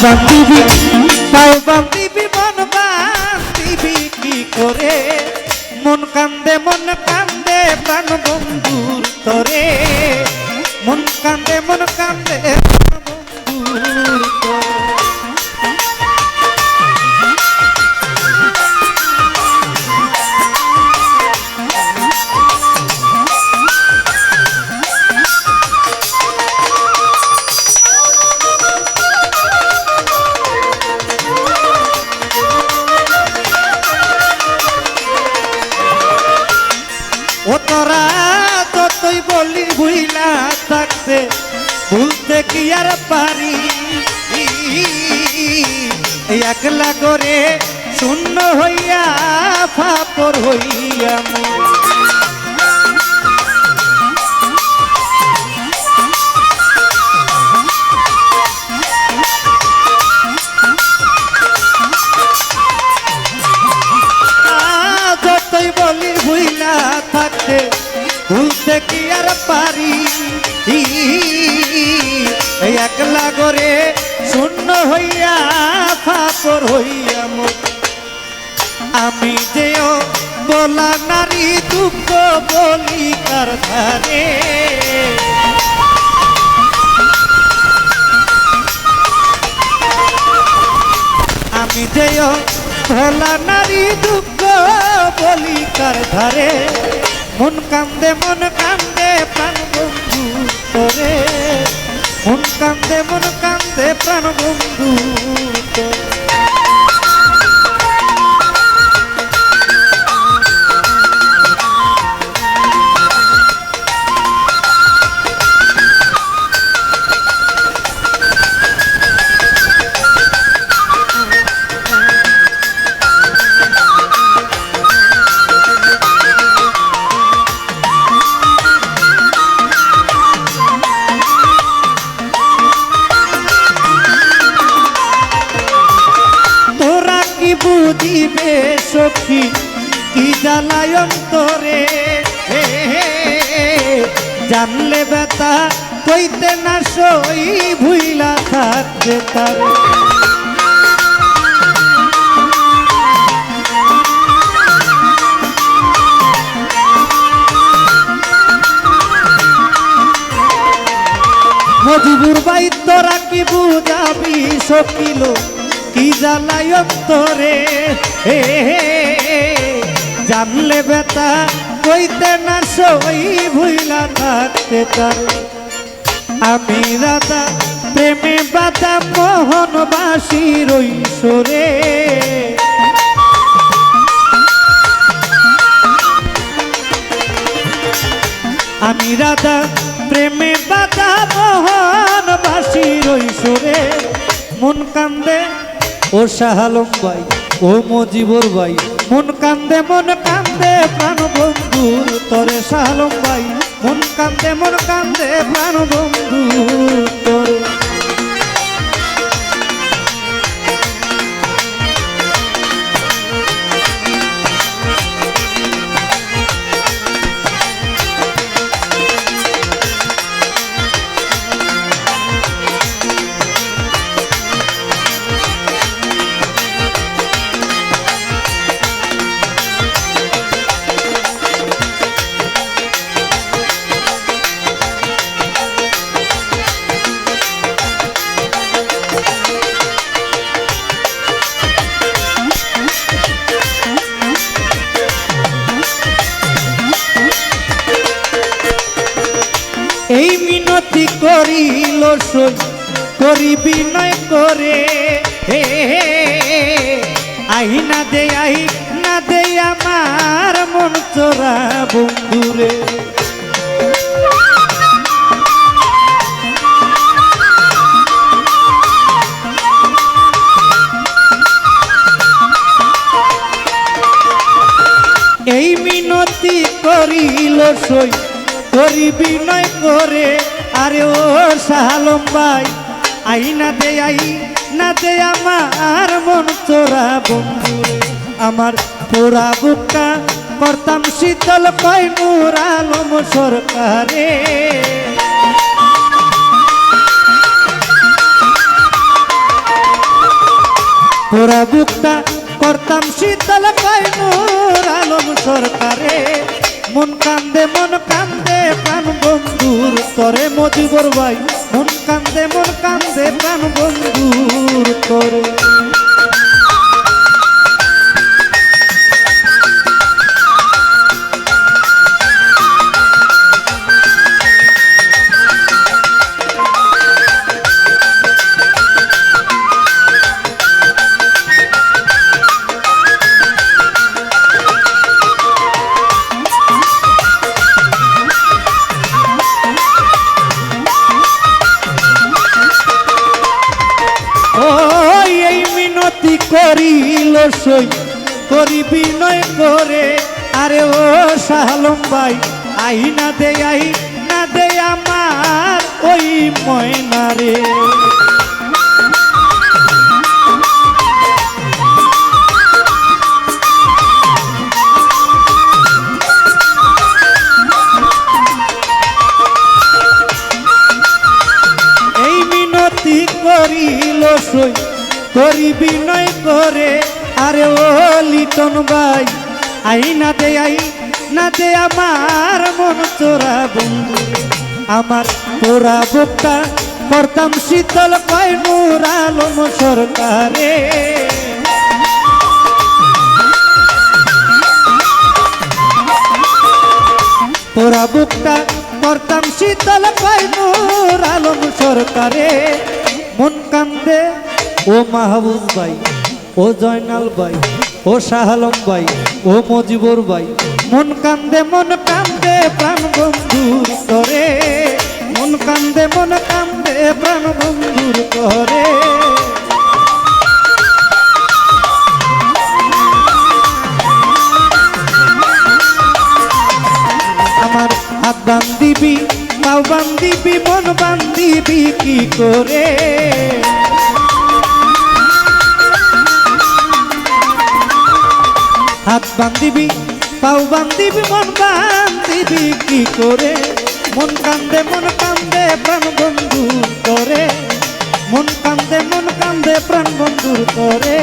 বান্ধিবি পাও বান্ধিবি মন বান্ধিবি কি করে মন কান্দে প্রাণ বন্ধুর তরে মন কান্দে প্রাণ বন্ধুর তরে ও তোরা যতই বলি ভুইলা থাকতে ভুলতে কি আর পারি একলা করে শূন্য হইয়া ফাপর হইয়া যতই বলি ভুইলা থাকতে ভুলতে কি আর পারি একলা করে শূন্য হইয়া ফাপর হইয়া আমি যেও বলা নারী দুঃখ বলি কার ধারে আমি যেও ভোলা নারী দুঃখ বলি কার ধারে মন কান্দে প্রাণ বন্ধু তোরে মন কান্দে প্রাণ বন্ধু তোরে বুঝিবে সখী কি জ্বালায় অন্তরে জানলে ব্যথা কইতে না সই ভুইলা থাকতে তারে মজিবুর ভাই তোরা কি বুঝাবি সকিল কি জ্বালায় অন্তরে জানলে ব্যথা কইতে না সই ভুইলা থাকতে তারে আমি রাধা প্রেমে বাধা মোহনবাসীর ঐশ্বরে আমি রাধা প্রেমে বাধা মোহনবাসীর ঐশ্বরে মন কান্দে ও শাহালম ভাই ও মজিবর ভাই মন কান্দে প্রাণ বন্ধু তোরে শাহালম ভাই মন কান্দে প্রাণ বন্ধু তোরে এই মিনতি করিল সই করি বিনয় করে আইনা দে আমার মন চোরা বন্ধুরে এই মিনতি করিল সই করি বিনয় করে আরে ও শাহালম ভাই আইনা দে আমার মন চোরা বন্ধু আমার পোড়া বুকটা করতাম শীতল কই নূর আলম সরকারে পোড়া বুকটা করতাম শীতল কয় নূর আলম সরকারে মন কান্দে প্রাণ বন্ধুর তরে মজিবর ভাই মন কান্দে প্রাণ বন্ধুর তরে করিল সই করি বিনয় করে আরে ও শাহলম ভাই আইনা দে আমার ওই ময়নারে এই মিনতি করিল সই করি বিনয় করে আরে ও লিটন ভাই আইনা দে আমার মন চোরা বন্ধু আমার পোড়া বুকটা করতাম শীতল কয় নূর আলম সরকারে পোড়া বুকটা করতাম শীতল কয় নূর আলম সরকারে মন কান্দে ও মাহবুব ভাই ও জয়নাল ভাই ও শাহলম ভাই ও মজিবর ভাই মন কান্দে প্রাণ বন্ধুর করে মন কান্দে প্রাণ বন্ধুর করে আমার হাত বান্ধিবি পাও বান্ধিবি মন বান্ধিবি কি করে হাত বান্ধিবি পাও বান্ধিবি মন বান্ধিবি কি করে মন কান্দে প্রাণ বন্ধুর করে মন কান্দে প্রাণ বন্ধুর করে